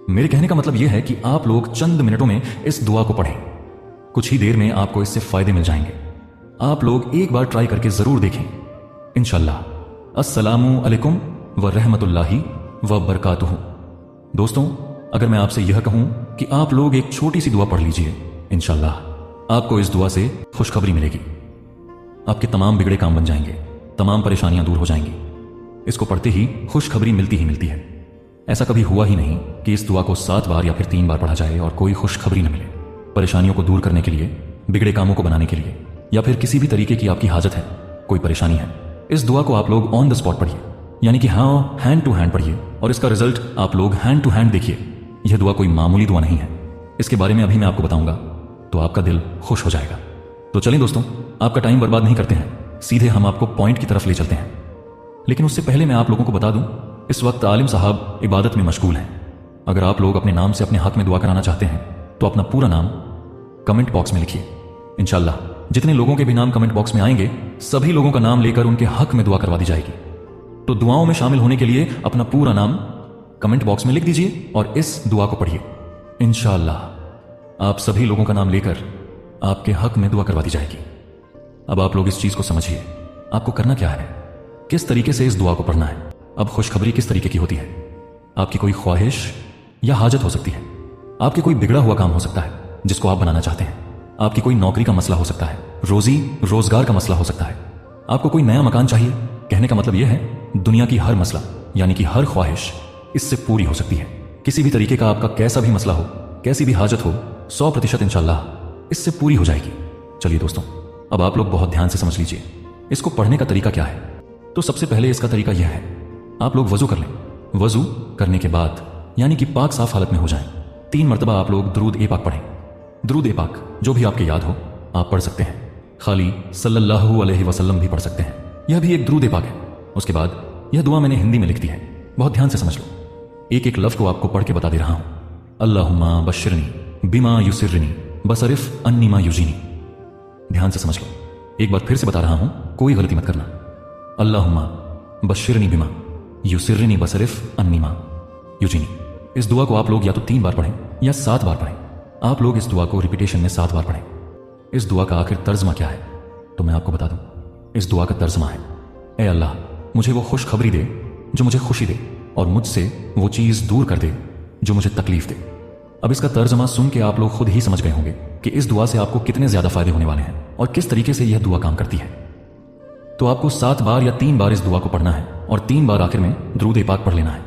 मेरे कहने का मतलब यह है कि आप लोग चंद मिनटों में इस दुआ को पढ़ें। कुछ ही देर में आपको इससे फायदे मिल जाएंगे। आप लोग एक बार ट्राई करके जरूर देखें इंशाल्लाह। अस्सलामु अलैकुम व रहमतुल्लाहि व बरकातुहू। दोस्तों, अगर मैं आपसे यह कहूं कि आप लोग एक छोटी सी दुआ पढ़ लीजिए, इंशाल्लाह आपको इस दुआ से खुशखबरी मिलेगी। आपके तमाम बिगड़े काम बन जाएंगे, तमाम परेशानियां दूर हो जाएंगी। इसको पढ़ते ही खुशखबरी मिलती ही मिलती है। ऐसा कभी हुआ ही नहीं कि इस दुआ को 7 बार या फिर 3 बार पढ़ा जाए और कोई खुशखबरी न मिले। परेशानियों को दूर करने के लिए, बिगड़े कामों को बनाने के लिए, या फिर किसी भी तरीके की आपकी हाजत है, कोई परेशानी है, इस दुआ को आप लोग ऑन द स्पॉट पढ़िए, यानी कि हाँ, हैंड टू हैंड पढ़िए और इसका रिजल्ट आप लोग हैंड टू हैंड देखिए। यह दुआ कोई मामूली दुआ नहीं है। इसके बारे में अभी मैं आपको बताऊंगा तो आपका दिल खुश हो जाएगा। तो चलिए दोस्तों, आपका टाइम बर्बाद नहीं करते हैं, सीधे हम आपको पॉइंट की तरफ ले चलते हैं। लेकिन उससे पहले मैं आप लोगों को बता दूं, इस वक्त आलिम साहब इबादत में मशगूल हैं। अगर आप लोग अपने नाम से अपने हक में दुआ कराना चाहते हैं तो अपना पूरा नाम कमेंट बॉक्स में लिखिए। इंशाल्लाह जितने लोगों के भी नाम कमेंट बॉक्स में आएंगे, सभी लोगों का नाम लेकर उनके हक में दुआ करवा दी जाएगी। तो दुआओं में शामिल होने के लिए अपना पूरा नाम कमेंट बॉक्स में लिख दीजिए और इस दुआ को पढ़िए। इंशाल्लाह आप सभी लोगों का नाम लेकर आपके हक में दुआ करवा दी जाएगी। अब आप लोग इस चीज को समझिए, आपको करना क्या है, किस तरीके से इस दुआ को पढ़ना है। अब खुशखबरी किस तरीके की होती है? आपकी कोई ख्वाहिश या हाजत हो सकती है, आपके कोई बिगड़ा हुआ काम हो सकता है जिसको आप बनाना चाहते हैं, आपकी कोई नौकरी का मसला हो सकता है, रोजी रोजगार का मसला हो सकता है, आपको कोई नया मकान चाहिए। कहने का मतलब यह है, दुनिया की हर मसला यानी कि हर ख्वाहिश इससे पूरी हो सकती है। किसी भी तरीके का आपका कैसा भी मसला हो, कैसी भी हाजत हो, 100% इंशाल्लाह इससे पूरी हो जाएगी। चलिए दोस्तों, अब आप लोग बहुत ध्यान से समझ लीजिए इसको पढ़ने का तरीका क्या है। तो सबसे पहले इसका तरीका यह है, आप लोग वजू कर लें। वजू करने के बाद यानी कि पाक साफ हालत में हो जाएं, 3 मरतबा आप लोग दुरूद ए पाक पढ़ें। दुरूद ए पाक जो भी आपके याद हो आप पढ़ सकते हैं, खाली सल्लल्लाहु अलैहि वसल्लम भी पढ़ सकते हैं, यह भी एक दुरूद ए पाक है। उसके बाद यह दुआ मैंने हिंदी में लिख दी है, बहुत ध्यान से समझ लो। एक एक लफ्ज को आपको पढ़ के बता दे रहा हूं। अल्लाहुम्मा बश्शिरनी बिमा युसिरनी बसरिफ अन्नी मा युजीनी। ध्यान से समझ लो, एक बार फिर से बता रहा हूं, कोई गलती मत करना। अल्लाहुम्मा बश्शिरनी बिमा युसिरनी बसरिफ अन्नी मा युजीनी। इस दुआ को आप लोग या तो 3 बार पढ़ें या 7 बार पढ़ें। आप लोग इस दुआ को रिपीटेशन में 7 बार पढ़ें। इस दुआ का आखिर तर्जमा क्या है तो मैं आपको बता दूं। इस दुआ का तर्जमा है, ए अल्लाह मुझे वो खुशखबरी दे जो मुझे खुशी दे, और मुझसे वो चीज दूर कर दे जो मुझे तकलीफ दे। अब इसका तर्जमा सुन के आप लोग खुद ही समझ गए होंगे कि इस दुआ से आपको कितने ज्यादा फायदे होने वाले हैं और किस तरीके से यह दुआ काम करती है। तो आपको 7 बार या 3 बार इस दुआ को पढ़ना है और 3 बार आखिर में दुरूद ए पाक पढ़ लेना है।